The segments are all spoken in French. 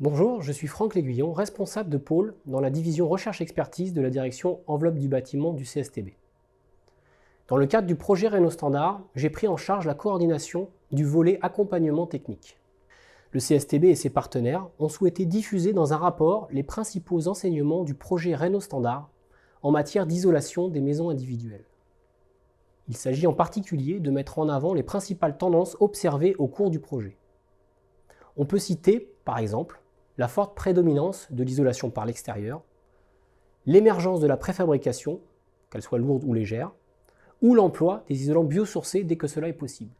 Bonjour, je suis Franck L'Aiguillon, responsable de pôle dans la division Recherche-Expertise de la direction Enveloppe du bâtiment du CSTB. Dans le cadre du projet Renault Standard, j'ai pris en charge la coordination du volet accompagnement technique. Le CSTB et ses partenaires ont souhaité diffuser dans un rapport les principaux enseignements du projet Renault Standard en matière d'isolation des maisons individuelles. Il s'agit en particulier de mettre en avant les principales tendances observées au cours du projet. On peut citer, par exemple, la forte prédominance de l'isolation par l'extérieur, l'émergence de la préfabrication, qu'elle soit lourde ou légère, ou l'emploi des isolants biosourcés dès que cela est possible.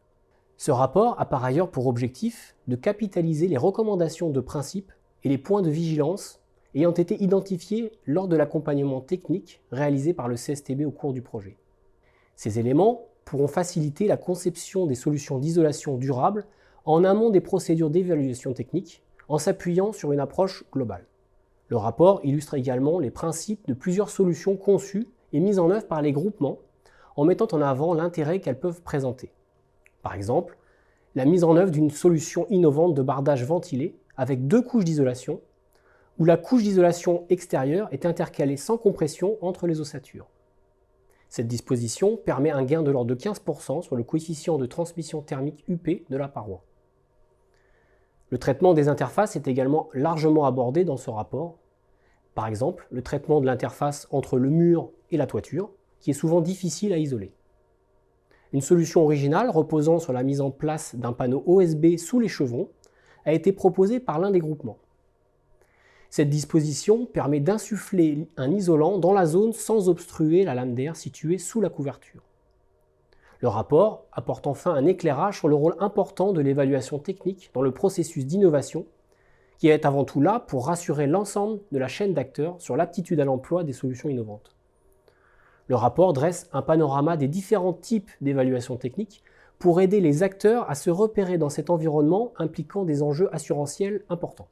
Ce rapport a par ailleurs pour objectif de capitaliser les recommandations de principe et les points de vigilance ayant été identifiés lors de l'accompagnement technique réalisé par le CSTB au cours du projet. Ces éléments pourront faciliter la conception des solutions d'isolation durable en amont des procédures d'évaluation technique, en s'appuyant sur une approche globale. Le rapport illustre également les principes de plusieurs solutions conçues et mises en œuvre par les groupements, en mettant en avant l'intérêt qu'elles peuvent présenter. Par exemple, la mise en œuvre d'une solution innovante de bardage ventilé avec 2 couches d'isolation, où la couche d'isolation extérieure est intercalée sans compression entre les ossatures. Cette disposition permet un gain de l'ordre de 15% sur le coefficient de transmission thermique UP de la paroi. Le traitement des interfaces est également largement abordé dans ce rapport. Par exemple, le traitement de l'interface entre le mur et la toiture, qui est souvent difficile à isoler. Une solution originale reposant sur la mise en place d'un panneau OSB sous les chevrons a été proposée par l'un des groupements. Cette disposition permet d'insuffler un isolant dans la zone sans obstruer la lame d'air située sous la couverture. Le rapport apporte enfin un éclairage sur le rôle important de l'évaluation technique dans le processus d'innovation, qui est avant tout là pour rassurer l'ensemble de la chaîne d'acteurs sur l'aptitude à l'emploi des solutions innovantes. Le rapport dresse un panorama des différents types d'évaluation technique pour aider les acteurs à se repérer dans cet environnement impliquant des enjeux assurantiels importants.